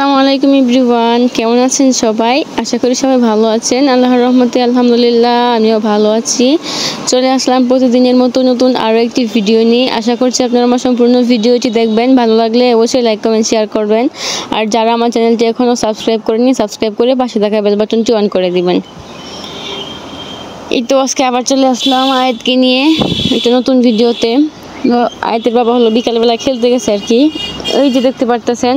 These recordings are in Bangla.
আসসালামু আলাইকুম এভরিওয়ান, কেমন আছেন সবাই? আশা করি সবাই ভালো আছেন। আল্লাহর রহমতে আলহামদুলিল্লাহ আমিও ভালো আছি। চলে আসলাম প্রতিদিনের মতো নতুন আরও একটি ভিডিও নিয়ে। আশা করছি আপনারা আমার সম্পূর্ণ ভিডিওটি দেখবেন। ভালো লাগলে অবশ্যই লাইক কমেন্ট শেয়ার করবেন। আর যারা আমার চ্যানেলটি এখনও সাবস্ক্রাইব করেনি, সাবস্ক্রাইব করে পাশে থাকা বেল বাটনটি অন করে দিবেন। এই তো আজকে আবার চলে আসলাম আয়াতকে নিয়ে একটা নতুন ভিডিওতে। আয়াতের বাবা হলো বিকালবেলা খেলতে গেছে আর কি। ওই যে দেখতে পারতেছেন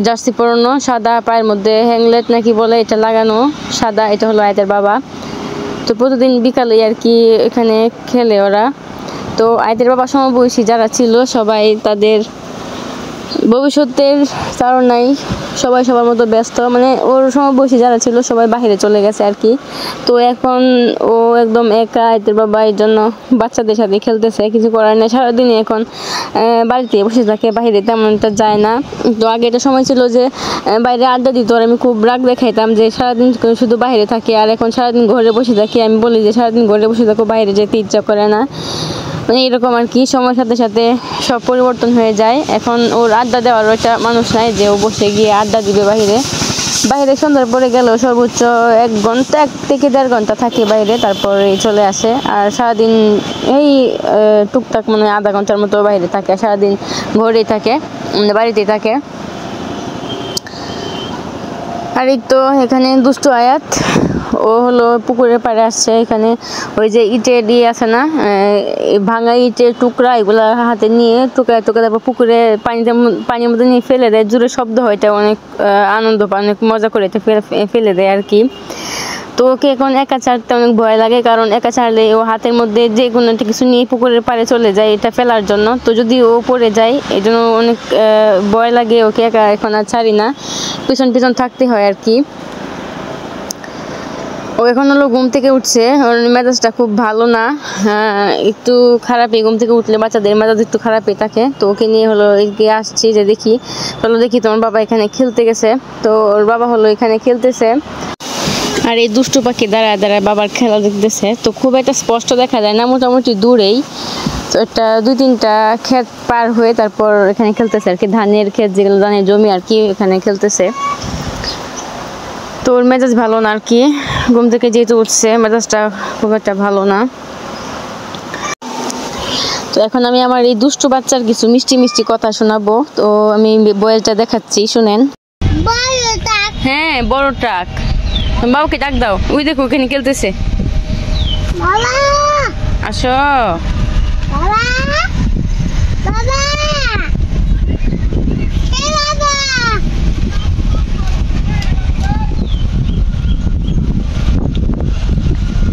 জার্সি পরানো, সাদা, পায়ের মধ্যে হ্যাংলেট নাকি বলে এটা লাগানো সাদা, এটা হলো আয়াতের বাবা। তো প্রতিদিন বিকালে আর কি এখানে খেলে ওরা। তো আয়াতের বাবা সমবয়সী যারা ছিল সবাই তাদের ভবিষ্যতের তাড়নায় সবাই সবার মতো ব্যস্ত, মানে ওর সমবয়সী যারা ছিল সবাই বাইরে চলে গেছে আর কি। তো এখন ও একদম একা, আয়াতের বাবা এই জন্য বাচ্চাদের সাথে খেলতেছে, কিছু করার নেই। সারাদিনই এখন বাড়িতে বসে থাকে, বাইরে তেমন একটা যায় না। তো আগে একটা সময় ছিল যে বাইরে আড্ডা দিত, আর আমি খুব রাগ দেখাইতাম যে সারাদিন শুধু বাইরে থাকে, আর এখন সারাদিন ঘরে বসে থাকি। আমি বলি যে সারাদিন ঘরে বসে থাকো, বাইরে যেতে ইচ্ছা করে না, মানে এরকম আর কি। সময়ের সাথে সাথে সব পরিবর্তন হয়ে যায়। এখন ওর আড্ডা দেওয়ার একটা মানুষ নাই যে ও বসে গিয়ে আড্ডা দিবে বাইরে। সন্ধ্যার পরে গেলেও সর্বোচ্চ 1 ঘন্টা 1 থেকে 1.5 ঘন্টা থাকে বাইরে, তারপরে চলে আসে। আর সারাদিন এই টুকটাক মানে আধা ঘন্টার মতো বাইরে থাকে, সারাদিন ঘরেই থাকে, বাড়িতেই থাকে। আর এই তো এখানে দুষ্টু আয়াত, ও হলো পুকুরের পাড়ে আসছে। এখানে ওই যে ইটের দিয়ে আছে না, ভাঙা ইটের টুকরা, এগুলা হাতে নিয়ে টুকরা তারপর পুকুরে পানির মধ্যে নিয়ে ফেলে দেয়। জোরে শব্দ হয়, এটা অনেক আনন্দ পায়, অনেক মজা করে এটা ফেলে দেয় আর কি। তো ওকে এখন একা ছাড়তে অনেক ভয় লাগে, কারণ একা ছাড়লে ও হাতের মধ্যে যে কোনো একটা কিছু নিয়ে পুকুরের পাড়ে চলে যায় এটা ফেলার জন্য। তো যদি ও পড়ে যায় এই জন্য অনেক ভয় লাগে ওকে একা এখন আর ছাড়ি না, পিছন থাকতে হয় আর কি। ও এখন হলো ঘুম থেকে উঠছে, ওর মেজাজটা খুব ভালো না, একটু খারাপই। ঘুম থেকে উঠলে বাচ্চাদের মেজাজ একটু খারাপই থাকে। তো ওকে নিয়ে হলো এদিকে আসছি যে দেখি তোমার বাবা এখানে খেলতে গেছে। তো ওর বাবা হলো এখানে খেলতেছে, আর এই দুষ্টু পাখি দাঁড়ায় বাবার খেলা দেখতেছে। তো খুব একটা স্পষ্ট দেখা যায় না, মোটামুটি দূরেই। তো একটা 2-3টা ক্ষেত পার হয়ে তারপর এখানে খেলতেছে আর কি, ধানের ক্ষেত, যেগুলো ধানের জমি আর কি, এখানে খেলতেছে। তো ওর মেজাজ ভালো না আর কি, ঘুম থেকে যেহেতু উঠছে মেজাজটা খুব একটা ভালো না। তো এখন আমি আমার এই দুষ্টু বাচ্চার কিছু মিষ্টি কথা শোনাবো। তো আমি বয়েলটা দেখাচ্ছি, শুনেন। হ্যাঁ, বড় ট্রাক। বাবাকে ডাক দাও, ওই দেখো ওখানে খেলতেছে। আসো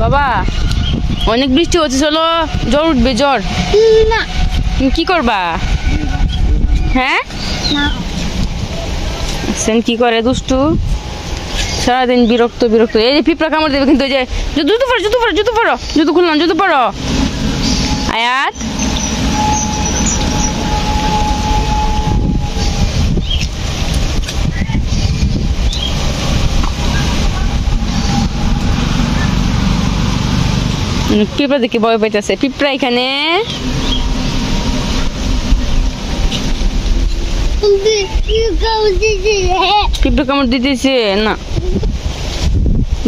বাবা, অনেক বৃষ্টি হচ্ছে, চলো জ্বর উঠবে, জ্বর। কি করবা? হ্যাঁ, কি করে দুষ্টু, সারাদিন বিরক্ত। এই যে পিঁপড়া কামড় দেবে কিন্তু। এই যে জুতো খুললাম, জুতো পরো আয়াত। পিঁপড়া দেখে ভয় পাইতেছে। পিঁপড়া এখানে পিঁপড়া কামড় দিতেছে না,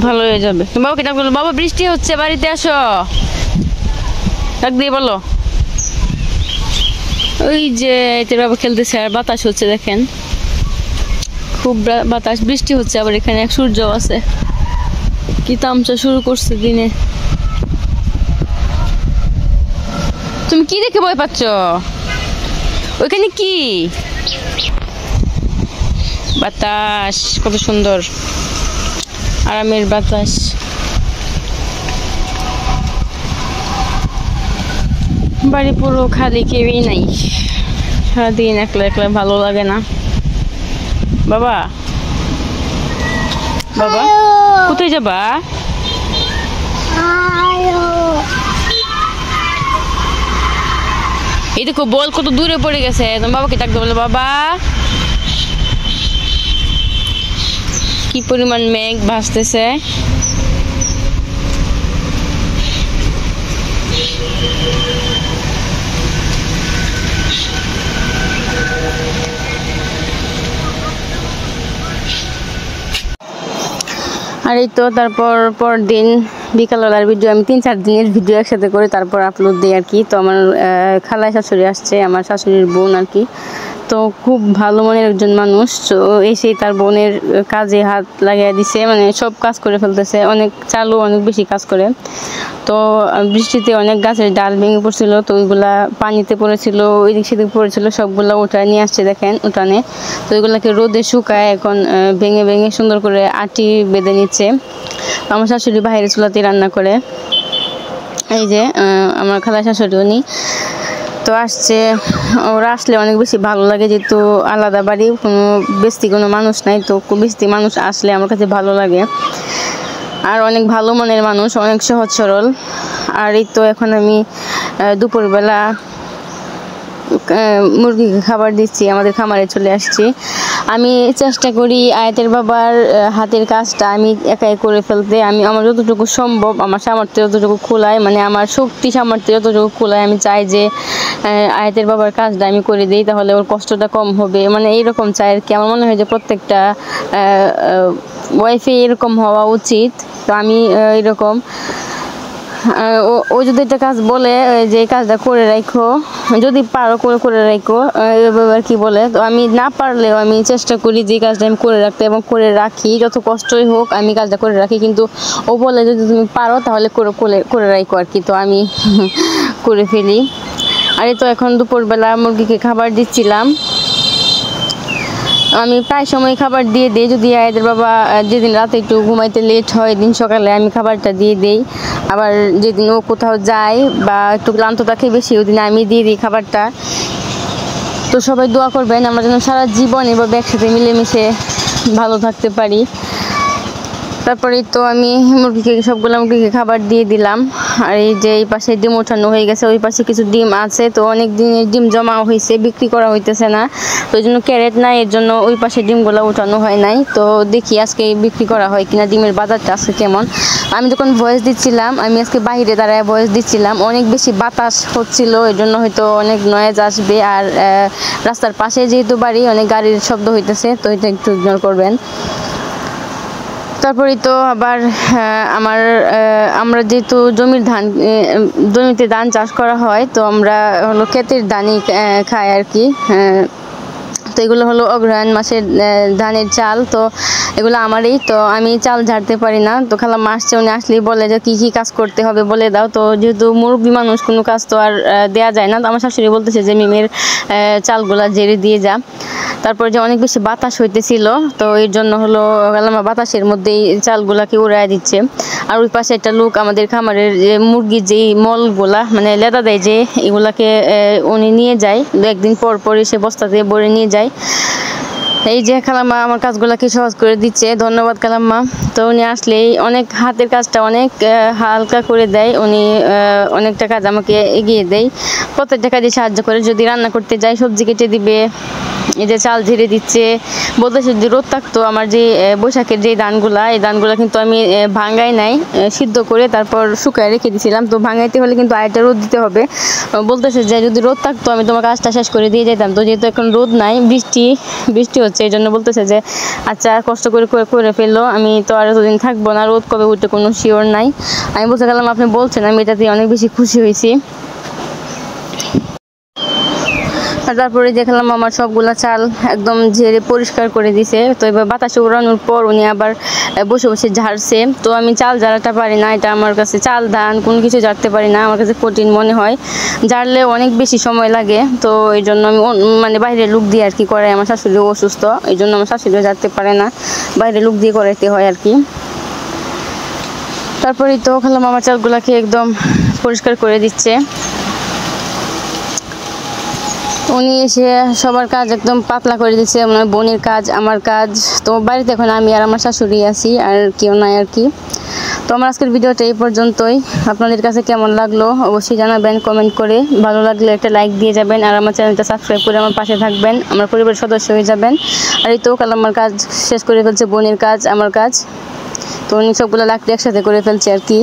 ভালো হয়ে যাবে। বাবাকে ডাক বলো, বাবা বৃষ্টি হচ্ছে, বাড়িতে আসো, ডাক দিয়ে বলো। ওই যে এতে বাবা খেলতেছে আর বাতাস হচ্ছে, দেখেন খুব বাতাস, বৃষ্টি হচ্ছে। আবার এখানে এক সূর্য আছে, কি তামসা শুরু করছে দিনে। তুমি কি দেখে ভয় পাচ্ছ? ওইখানে কি বাতাস, কত সুন্দর আরামের বাতাস। বাড়ি পুরো খালি, কেউই নাই, সারাদিন একলা ভালো লাগে না। বাবা কোথায় যাবা? এই দেখো বল কত দূরে পড়ে গেছে। তোমার বাবাকে ডাকতে বলো, বাবা। কি পরিমাণ মেঘ ভাসতেছে। আর এই তো তারপর দিন বিকালবেলার ভিডিও আমি 3-4 দিনের ভিডিও একসাথে করে তারপর আপলোড দিই আর কি। তো আমার খালায় শাশুড়ি আসছে, আমার শাশুড়ির বোন আর কি। তো খুব ভালো মনের একজন মানুষ। তো এসেই তার বোনের কাজে হাত লাগিয়ে দিছে, মানে সব কাজ করে ফেলতেছে, অনেক চালু, অনেক বেশি কাজ করে। তো বৃষ্টিতে অনেক গাছের ডাল ভেঙে পড়ছিল, তো ওইগুলা পানিতে পড়েছিল, ওইদিক সেদিক পড়েছিল, সবগুলা উঠায় নিয়ে আসছে দেখেন উঠানে। তো ওইগুলাকে রোদে শুকায় এখন ভেঙে ভেঙে সুন্দর করে আটি বেঁধে নিচ্ছে। আমার শাশুড়ি বাইরে চুলাতে রান্না করে। এই যে আমার খালা শাশুড়ি উনি তো আসছে। ওরা আসলে অনেক বেশি ভালো লাগে, যেহেতু আলাদা বাড়ি, কোনো বেশি কোনো মানুষ নাই, তো বেশি মানুষ আসলে আমার কাছে ভালো লাগে। আর অনেক ভালো মনের মানুষ, অনেক সহজ সরল। আর এই তো এখন আমি দুপুরবেলা মুরগিকে খাবার দিচ্ছি, আমাদের খামারে চলে আসছি। আমি চেষ্টা করি আয়াতের বাবার হাতের কাজটা আমি একাই করে ফেলতে। আমি আমার যতটুকু সম্ভব, আমার সামর্থ্য যতটুকু খোলায়, মানে আমার শক্তি সামর্থ্য যতটুকু খোলায়, আমি চাই যে আয়াতের বাবার কাজটা আমি করে দিই, তাহলে ওর কষ্টটা কম হবে, মানে এইরকম চাই আর কি। আমার মনে হয় যে প্রত্যেকটা ওয়াইফে এরকম হওয়া উচিত। তো আমি এরকম ও যদি একটা কাজ বলে যে এই কাজটা করে রাখো, যদি পারো করে রাখো, এবার কি বলে, তো আমি না পারলেও আমি চেষ্টা করি যে কাজটা আমি করে রাখতে, এবং করে রাখি, যত কষ্টই হোক আমি কাজটা করে রাখি। কিন্তু ও বলে যদি তুমি পারো তাহলে করে রাখো আর কি। তো আমি করে ফেলি। আর এই তো এখন দুপুরবেলা মুরগিকে খাবার দিচ্ছিলাম। আমি প্রায় সময় খাবার দিয়ে দিই, যদি আয়াদের বাবা যেদিন রাতে একটু ঘুমাইতে লেট হয়, দিন সকালে আমি খাবারটা দিয়ে দিই। আবার যেদিন ও কোথাও যায় বা একটু ক্লান্ত থাকে বেশি, ওই দিন আমি দিয়ে দিই খাবারটা। তো সবাই দোয়া করবেন আমরা যেন সারা জীবন এভাবে একসাথে মিলেমিশে ভালো থাকতে পারি। তারপরেই তো আমি সবগুলো মুরগিকে খাবার দিয়ে দিলাম। আর এই যে এই পাশে ডিম ওঠানো হয়ে গেছে, ওই পাশে কিছু ডিম আছে, তো অনেক দিনের ডিম জমা হয়েছে, বিক্রি করা হইতেছে না, তো ওই জন্য ক্যারেট নাই, এর জন্য ওই পাশে ডিমগুলো ওঠানো হয় নাই। তো দেখি আজকে বিক্রি করা হয় কিনা, ডিমের বাজারটা আজকে কেমন। আমি যখন ভয়েস দিচ্ছিলাম, আমি আজকে বাইরে দাঁড়ায় ভয়েস দিচ্ছিলাম, অনেক বেশি বাতাস হচ্ছিল, এর জন্য হয়তো অনেক নয়েজ আসবে। আর রাস্তার পাশে যেহেতু বাড়ি, অনেক গাড়ির শব্দ হইতেছে, তো এটা একটু ইগনোর করবেন। তারপরে তো আবার আমরা যেহেতু জমিতে ধান চাষ করা হয়, তো আমরা হলো ক্ষেতের ধানই খাই আর কি। তো এগুলো হলো অগ্রহায়ণ মাসের ধানের চাল, তো এগুলো আমারই। তো আমি চাল ঝাড়তে পারি না, তো খালাম্মা আসছে, উনি আসলেই বলে যে কী কাজ করতে হবে বলে দাও। তো যেহেতু মুরব্বী মানুষ, কোনো কাজ তো আর দেওয়া যায় না, তো আমার শাশুড়ি বলতেছে যে মিমের চালগুলা ঝেড়ে দিয়ে যা। তারপর যে অনেক বেশি বাতাস হইতেছিল, তো এর জন্য হলো খালাম্মা বাতাসের মধ্যেই চালগুলাকে উড়ায় দিচ্ছে। আর ওই পাশে একটা লোক আমাদের খামারের মুরগির যেই মলগুলা, মানে লেদা দেয় যে, এগুলাকে উনি নিয়ে যায়, একদিন পর পর এসে বস্তাতে ভরে নিয়ে যায়। এই যে খালাম্মা আমার কাজগুলোকে সহজ করে দিচ্ছে, ধন্যবাদ খালাম্মা। তো উনি আসলেই অনেক হাতের কাজটা অনেক হালকা করে দেয়, উনি অনেকটা কাজ আমাকে এগিয়ে দেয়, প্রত্যেকটা কাজে সাহায্য করে। যদি রান্না করতে যাই, সবজি কেটে দিবে, এই যে চাল ঝেড়ে দিচ্ছে। বলতেছে যদি রোদ থাকতো, আমার যে বৈশাখের যে ধানগুলা, এই ধানগুলা কিন্তু আমি ভাঙাই নাই, সিদ্ধ করে তারপর শুকায় রেখে দিয়েছিলাম। তো ভাঙাইতে হলে কিন্তু আরেকটা রোদ দিতে হবে। বলতেছে যে যদি রোদ থাকতো আমি তোমার কাজটা শেষ করে দিয়ে যেতাম, তো যেহেতু এখন রোদ নাই, বৃষ্টি হচ্ছে, এই জন্য বলতেছে যে আচ্ছা কষ্ট করে ফেললো, আমি তো আর এতদিন থাকবো না, রোদ কবে উঠে কোনো শিওর নাই। আমি বলতে গেলাম আপনি বলছেন, আমি এটাতে অনেক বেশি খুশি হয়েছি। তারপরে দেখলাম আমার সবগুলা চাল একদম ঝেড়ে পরিষ্কার করে দিছে। তো এবার বাতাসে উড়ানোর পর উনি আবার বসে বসে ঝাড়ছে। তো আমি চাল ঝাড়াতে পারি না, এটা আমার কাছে, চাল ধান কোনো কিছু ঝাড়তে পারি না, আমার কাছে কঠিন মনে হয়, ঝাড়লে অনেক বেশি সময় লাগে। তো এই জন্য আমি মানে বাইরে লোক দিয়ে আর কি করাই, আমার শাশুড়িও অসুস্থ, এই জন্য আমার শাশুড়িও ঝাড়তে পারে না, বাইরে লোক দিয়ে করাইতে হয় আর কি। তারপরেই তো খেলাম আমার চালগুলাকে একদম পরিষ্কার করে দিচ্ছে। উনি এসে সবার কাজ একদম পাতলা করে দিচ্ছে, মানে বোনের কাজ, আমার কাজ। তো বাড়িতে এখন আমি আর আমার শাশুড়ি আছি, আর কেউ নাই আর কি। তো আমার আজকের ভিডিওটা এই পর্যন্তই। আপনাদের কাছে কেমন লাগলো অবশ্যই জানাবেন কমেন্ট করে, ভালো লাগলে একটা লাইক দিয়ে যাবেন, আর আমার চ্যানেলটা সাবস্ক্রাইব করে আমার পাশে থাকবেন, আমার পরিবারের সদস্য হয়ে যাবেন। আর এই তো কাল আমার কাজ শেষ করে ফেলছে, বোনের কাজ, আমার কাজ। তো উনি সবগুলো লাকড়ি একসাথে করে ফেলছে আর কি।